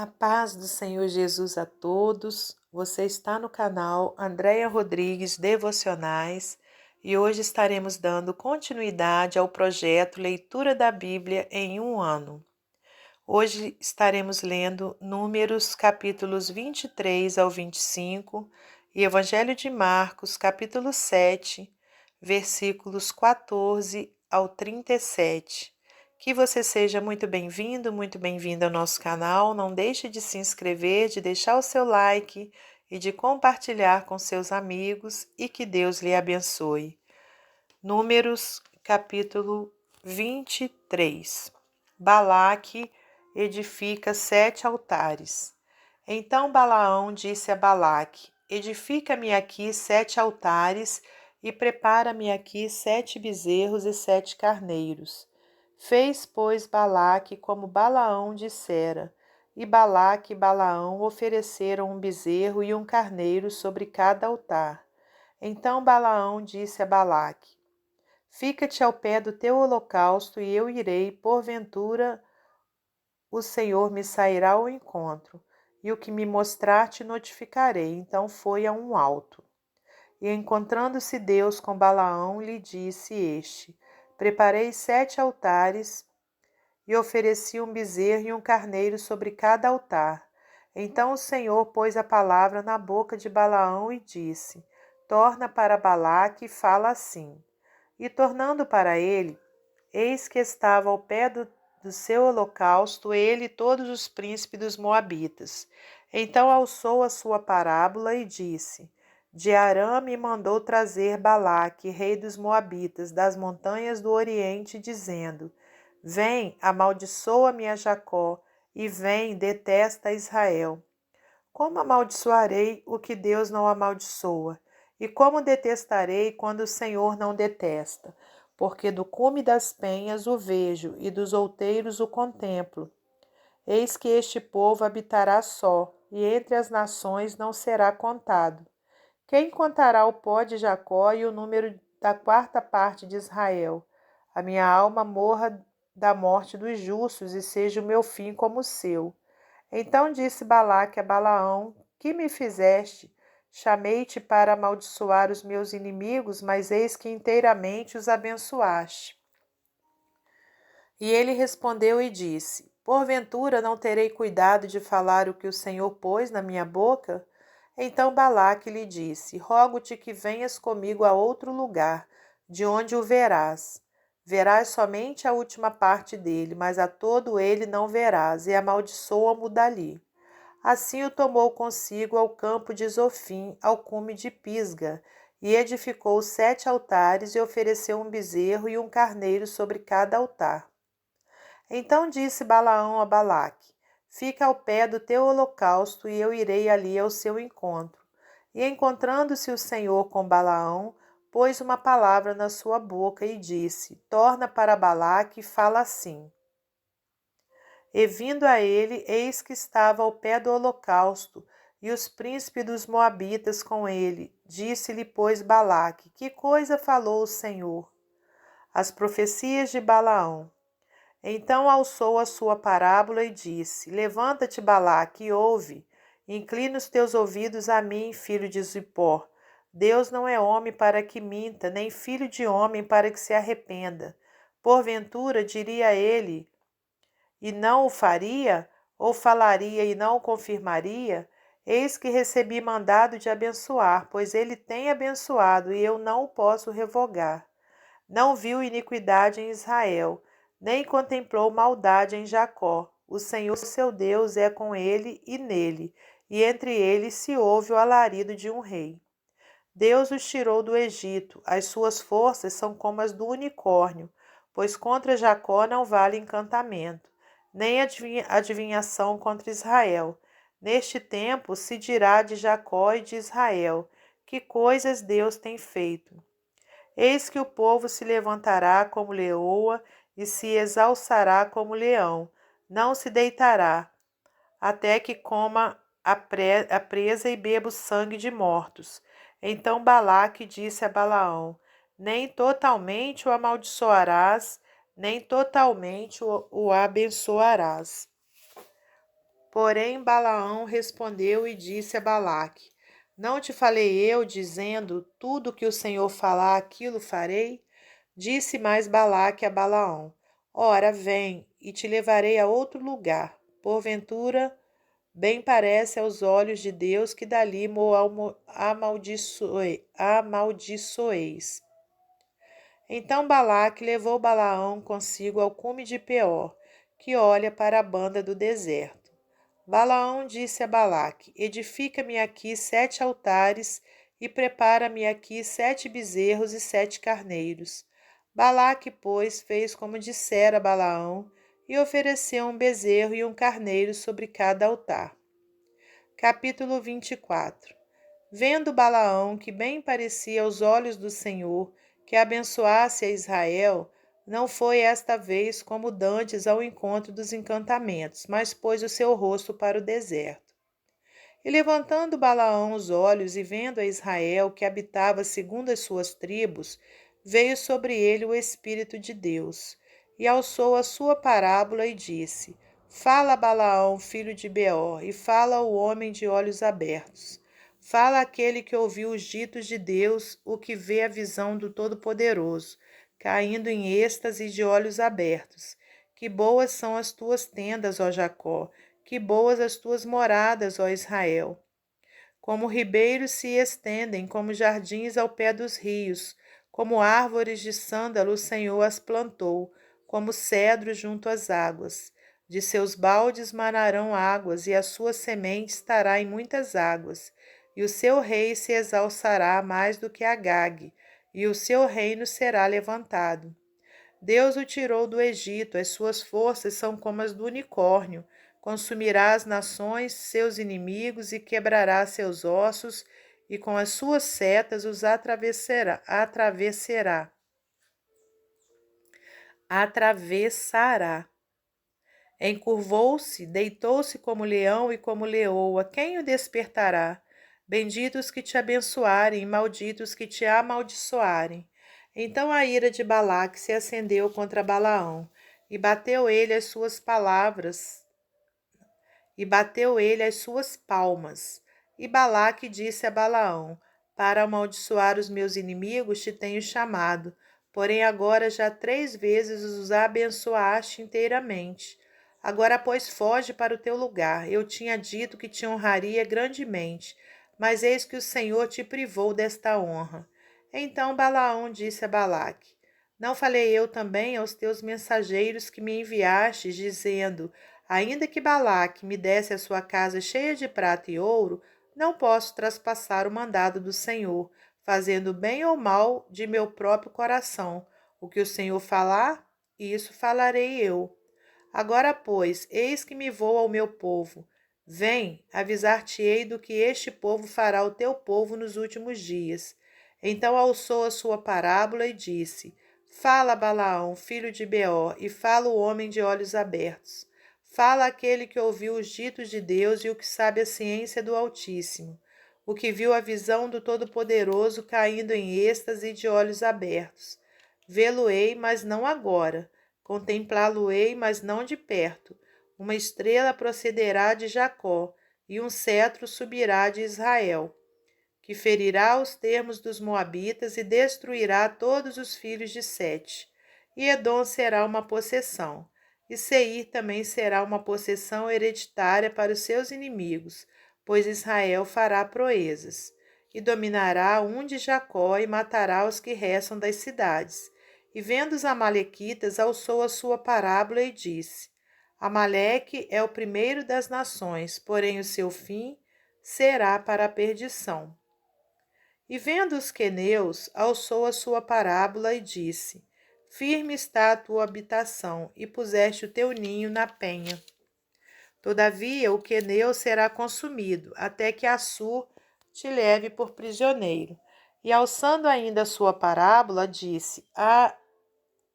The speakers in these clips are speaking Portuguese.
A paz do Senhor Jesus a todos. Você está no canal Andréia Rodrigues Devocionais e hoje estaremos dando continuidade ao projeto Leitura da Bíblia em um ano. Hoje estaremos lendo Números capítulos 23 ao 25 e Evangelho de Marcos capítulo 7, versículos 14 ao 37. Que você seja muito bem-vindo, muito bem-vinda ao nosso canal. Não deixe de se inscrever, de deixar o seu like e de compartilhar com seus amigos e que Deus lhe abençoe. Números, capítulo 23. Balaque edifica 7 altares. Então Balaão disse a Balaque: Edifica-me aqui 7 altares e prepara-me aqui 7 bezerros e 7 carneiros. Fez, pois, Balaque como Balaão dissera, e Balaque e Balaão ofereceram um bezerro e um carneiro sobre cada altar. Então Balaão disse a Balaque: Fica-te ao pé do teu holocausto e eu irei, porventura o Senhor me sairá ao encontro, e o que me mostrar te notificarei. Então foi a um alto. E encontrando-se Deus com Balaão, lhe disse este: Preparei 7 altares e ofereci um bezerro e um carneiro sobre cada altar. Então o Senhor pôs a palavra na boca de Balaão e disse: Torna para Balaque e fala assim. E tornando para ele, eis que estava ao pé do seu holocausto ele e todos os príncipes dos Moabitas. Então alçou a sua parábola e disse: De Arã me mandou trazer Balaque, rei dos Moabitas, das montanhas do Oriente, dizendo: Vem, amaldiçoa-me a Jacó, e vem, detesta a Israel. Como amaldiçoarei o que Deus não amaldiçoa? E como detestarei quando o Senhor não detesta? Porque do cume das penhas o vejo, e dos outeiros o contemplo. Eis que este povo habitará só, e entre as nações não será contado. Quem contará o pó de Jacó e o número da quarta parte de Israel? A minha alma morra da morte dos justos, e seja o meu fim como o seu. Então disse Balaque a Balaão: Que me fizeste? Chamei-te para amaldiçoar os meus inimigos, mas eis que inteiramente os abençoaste. E ele respondeu e disse: Porventura não terei cuidado de falar o que o Senhor pôs na minha boca? Então Balaque lhe disse: Rogo-te que venhas comigo a outro lugar, de onde o verás. Verás somente a última parte dele, mas a todo ele não verás, e amaldiçoa-mo dali. Assim o tomou consigo ao campo de Zofim, ao cume de Pisga, e edificou 7 altares e ofereceu um bezerro e um carneiro sobre cada altar. Então disse Balaão a Balaque: Fica ao pé do teu holocausto, e eu irei ali ao seu encontro. E encontrando-se o Senhor com Balaão, pôs uma palavra na sua boca e disse: Torna para Balaque e fala assim. E vindo a ele, eis que estava ao pé do holocausto, e os príncipes dos Moabitas com ele. Disse-lhe, pois, Balaque: Que coisa falou o Senhor? As profecias de Balaão. Então alçou a sua parábola e disse: Levanta-te, Balaque, e ouve. Inclina os teus ouvidos a mim, filho de Zippor. Deus não é homem para que minta, nem filho de homem para que se arrependa. Porventura, diria ele, e não o faria? Ou falaria e não o confirmaria? Eis que recebi mandado de abençoar, pois ele tem abençoado, e eu não o posso revogar. Não viu iniquidade em Israel, nem contemplou maldade em Jacó. O Senhor seu Deus é com ele e nele, e entre eles se ouve o alarido de um rei. Deus os tirou do Egito, as suas forças são como as do unicórnio, pois contra Jacó não vale encantamento, nem adivinhação contra Israel. Neste tempo se dirá de Jacó e de Israel: Que coisas Deus tem feito! Eis que o povo se levantará como leoa e se exalçará como leão, não se deitará, até que coma a presa e beba o sangue de mortos. Então Balaque disse a Balaão: Nem totalmente o amaldiçoarás, nem totalmente o abençoarás. Porém, Balaão respondeu e disse a Balaque: Não te falei eu, dizendo: Tudo que o Senhor falar, aquilo farei? Disse mais Balaque a Balaão: Ora, vem, e te levarei a outro lugar. Porventura, bem parece aos olhos de Deus que dali amaldiçoeis. Então Balaque levou Balaão consigo ao cume de Peor, que olha para a banda do deserto. Balaão disse a Balaque: Edifica-me aqui 7 altares e prepara-me aqui 7 bezerros e 7 carneiros. Balaque, pois, fez como dissera Balaão e ofereceu um bezerro e um carneiro sobre cada altar. Capítulo 24. Vendo Balaão que bem parecia aos olhos do Senhor que abençoasse a Israel, não foi esta vez como dantes ao encontro dos encantamentos, mas pôs o seu rosto para o deserto. E levantando Balaão os olhos e vendo a Israel que habitava segundo as suas tribos, veio sobre ele o Espírito de Deus, e alçou a sua parábola e disse: Fala, Balaão, filho de Beor, e fala o homem de olhos abertos. Fala aquele que ouviu os ditos de Deus, o que vê a visão do Todo-Poderoso, caindo em êxtase de olhos abertos. Que boas são as tuas tendas, ó Jacó, que boas as tuas moradas, ó Israel. Como ribeiros se estendem, como jardins ao pé dos rios, como árvores de sândalo o Senhor as plantou, como cedros junto às águas. De seus baldes manarão águas, e a sua semente estará em muitas águas. E o seu rei se exalçará mais do que Agag, e o seu reino será levantado. Deus o tirou do Egito, as suas forças são como as do unicórnio. Consumirá as nações, seus inimigos, e quebrará seus ossos, e com as suas setas os atravessará. Encurvou-se, deitou-se como leão e como leoa. Quem o despertará? Benditos que te abençoarem, e malditos que te amaldiçoarem. Então a ira de Balaque se acendeu contra Balaão, e bateu ele as suas palmas. E Balaque disse a Balaão: Para amaldiçoar os meus inimigos te tenho chamado, porém agora já 3 vezes os abençoaste inteiramente. Agora, pois, foge para o teu lugar. Eu tinha dito que te honraria grandemente, mas eis que o Senhor te privou desta honra. Então Balaão disse a Balaque: Não falei eu também aos teus mensageiros que me enviastes, dizendo: Ainda que Balaque me desse a sua casa cheia de prata e ouro, não posso traspassar o mandado do Senhor, fazendo bem ou mal de meu próprio coração. O que o Senhor falar, isso falarei eu. Agora, pois, eis que me vou ao meu povo. Vem, avisar-te-ei do que este povo fará ao teu povo nos últimos dias. Então alçou a sua parábola e disse: Fala, Balaão, filho de Beor, e fala o homem de olhos abertos. Fala aquele que ouviu os ditos de Deus e o que sabe a ciência do Altíssimo, o que viu a visão do Todo-Poderoso caindo em êxtase de olhos abertos. Vê-lo-ei, mas não agora. Contemplá-lo-ei, mas não de perto. Uma estrela procederá de Jacó, e um cetro subirá de Israel, que ferirá os termos dos moabitas e destruirá todos os filhos de Sete. E Edom será uma possessão, e Seir também será uma possessão hereditária para os seus inimigos, pois Israel fará proezas. E dominará um de Jacó e matará os que restam das cidades. E vendo os amalequitas, alçou a sua parábola e disse: Amaleque é o primeiro das nações, porém o seu fim será para a perdição. E vendo os queneus, alçou a sua parábola e disse: Firme está a tua habitação, e puseste o teu ninho na penha. Todavia o queneu será consumido, até que Assur te leve por prisioneiro. E alçando ainda a sua parábola, disse: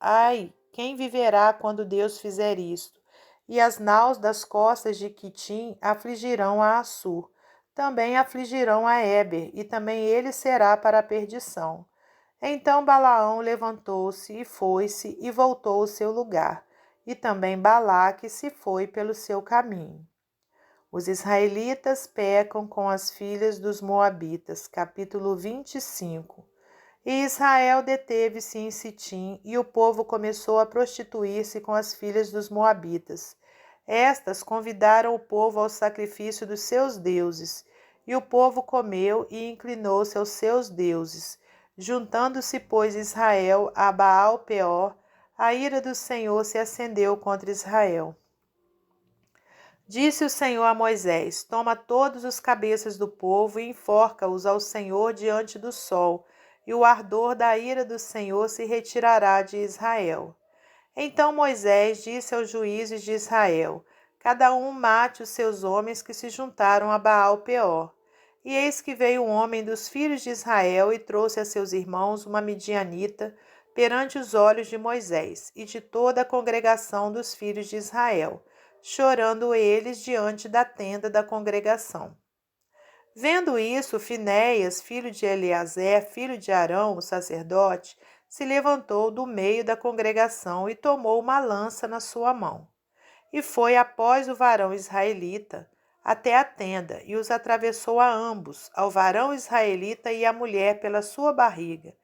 Ai, quem viverá quando Deus fizer isto? E as naus das costas de Quitim afligirão a Assur. Também afligirão a Éber, e também ele será para a perdição. Então Balaão levantou-se e foi-se e voltou ao seu lugar, e também Balaque se foi pelo seu caminho. Os israelitas pecam com as filhas dos moabitas. Capítulo 25. E Israel deteve-se em Sitim, e o povo começou a prostituir-se com as filhas dos moabitas. Estas convidaram o povo ao sacrifício dos seus deuses, e o povo comeu e inclinou-se aos seus deuses. Juntando-se, pois, Israel a Baal-peor, a ira do Senhor se acendeu contra Israel. Disse o Senhor a Moisés: Toma todos os cabeças do povo e enforca-os ao Senhor diante do sol, e o ardor da ira do Senhor se retirará de Israel. Então Moisés disse aos juízes de Israel: Cada um mate os seus homens que se juntaram a Baal-peor. E eis que veio um homem dos filhos de Israel e trouxe a seus irmãos uma midianita perante os olhos de Moisés e de toda a congregação dos filhos de Israel, chorando eles diante da tenda da congregação. Vendo isso, Finéias, filho de Eleazer, filho de Arão, o sacerdote, se levantou do meio da congregação e tomou uma lança na sua mão. E foi após o varão israelita até a tenda, e os atravessou a ambos, ao varão israelita e à mulher pela sua barriga.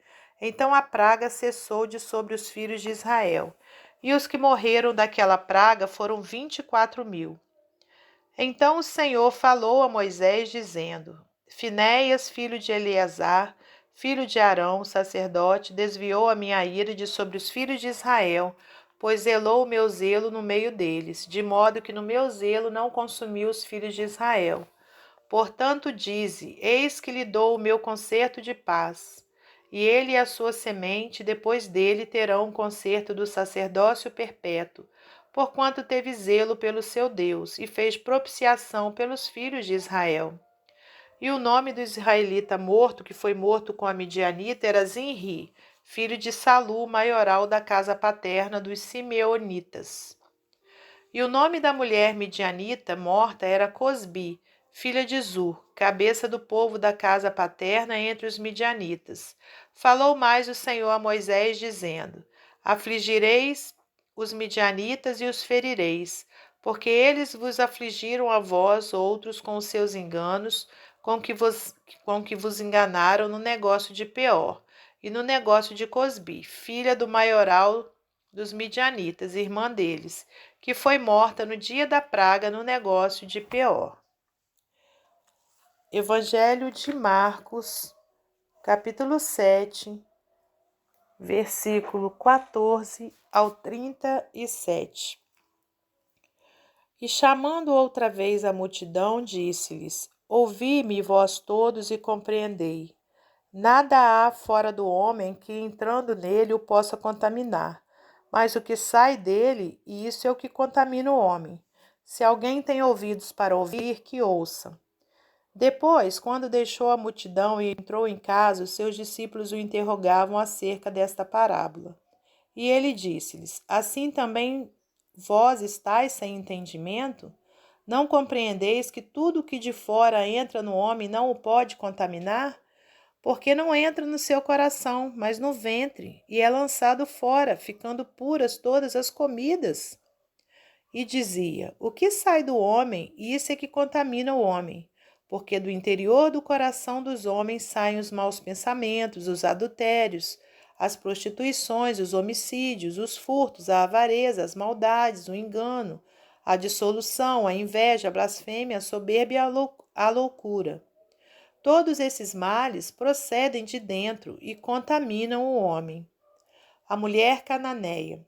Então a praga cessou de sobre os filhos de Israel, e os que morreram daquela praga foram 24.000. Então o Senhor falou a Moisés, dizendo: Finéias, filho de Eleazar, filho de Arão, sacerdote, desviou a minha ira de sobre os filhos de Israel, pois zelou o meu zelo no meio deles, de modo que no meu zelo não consumiu os filhos de Israel. Portanto, dize: Eis que lhe dou o meu concerto de paz. E ele e a sua semente, depois dele, terão um concerto do sacerdócio perpétuo, porquanto teve zelo pelo seu Deus, e fez propiciação pelos filhos de Israel. E o nome do israelita morto, que foi morto com a midianita, era Zinri, filho de Salu, maioral da casa paterna dos Simeonitas. E o nome da mulher midianita morta era Cosbi, filha de Zur, cabeça do povo da casa paterna entre os midianitas. Falou mais o Senhor a Moisés, dizendo: Afligireis os midianitas e os ferireis, porque eles vos afligiram a vós outros com os seus enganos, com que vos enganaram no negócio de Peor, e no negócio de Cosbi, filha do maioral dos midianitas, irmã deles, que foi morta no dia da praga no negócio de Peor. Evangelho de Marcos, capítulo 7, versículo 14 ao 37. E chamando outra vez a multidão, disse-lhes: Ouvi-me, vós todos, e compreendei. Nada há fora do homem que, entrando nele, o possa contaminar, mas o que sai dele, e isso é o que contamina o homem. Se alguém tem ouvidos para ouvir, que ouça. Depois, quando deixou a multidão e entrou em casa, os seus discípulos o interrogavam acerca desta parábola. E ele disse-lhes: Assim também vós estáis sem entendimento? Não compreendeis que tudo o que de fora entra no homem não o pode contaminar? Porque não entra no seu coração, mas no ventre, e é lançado fora, ficando puras todas as comidas. E dizia: O que sai do homem, isso é que contamina o homem, porque do interior do coração dos homens saem os maus pensamentos, os adultérios, as prostituições, os homicídios, os furtos, a avareza, as maldades, o engano, a dissolução, a inveja, a blasfêmia, a soberba e a loucura. Todos esses males procedem de dentro e contaminam o homem. A mulher cananeia.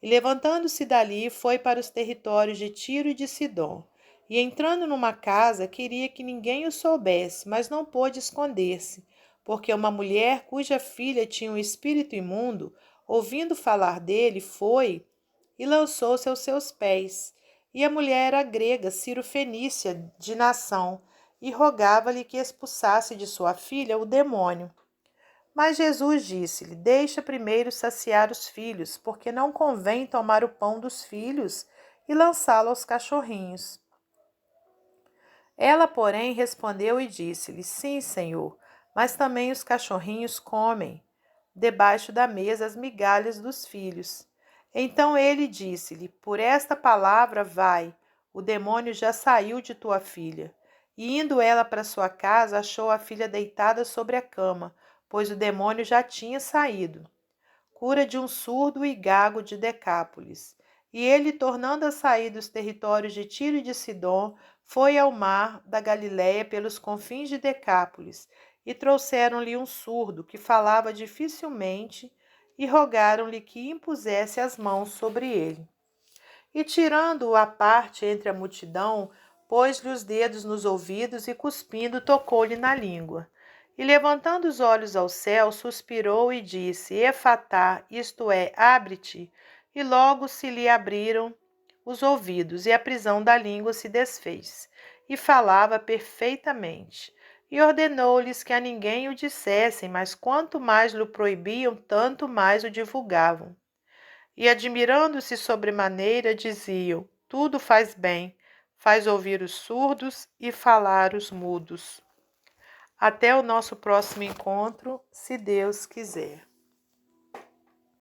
E levantando-se dali, foi para os territórios de Tiro e de Sidom. E entrando numa casa, queria que ninguém o soubesse, mas não pôde esconder-se, porque uma mulher cuja filha tinha um espírito imundo, ouvindo falar dele, foi e lançou-se aos seus pés. E a mulher era grega, Ciro-fenícia, de nação, e rogava-lhe que expulsasse de sua filha o demônio. Mas Jesus disse-lhe: Deixa primeiro saciar os filhos, porque não convém tomar o pão dos filhos e lançá-lo aos cachorrinhos. Ela, porém, respondeu e disse-lhe: Sim, Senhor, mas também os cachorrinhos comem debaixo da mesa as migalhas dos filhos. Então ele disse-lhe: Por esta palavra vai, o demônio já saiu de tua filha. E indo ela para sua casa, achou a filha deitada sobre a cama, pois o demônio já tinha saído. Cura de um surdo e gago de Decápolis. E ele, tornando a sair dos territórios de Tiro e de Sidom, foi ao mar da Galiléia pelos confins de Decápolis, e trouxeram-lhe um surdo que falava dificilmente, e rogaram-lhe que impusesse as mãos sobre ele. E tirando-o à parte entre a multidão, pôs-lhe os dedos nos ouvidos e, cuspindo, tocou-lhe na língua. E, levantando os olhos ao céu, suspirou e disse: Efatá, isto é, abre-te. E logo se lhe abriram os ouvidos, e a prisão da língua se desfez, e falava perfeitamente. E ordenou-lhes que a ninguém o dissessem, mas quanto mais lhe proibiam, tanto mais o divulgavam. E, admirando-se sobremaneira, diziam: Tudo faz bem, faz ouvir os surdos e falar os mudos. Até o nosso próximo encontro, se Deus quiser.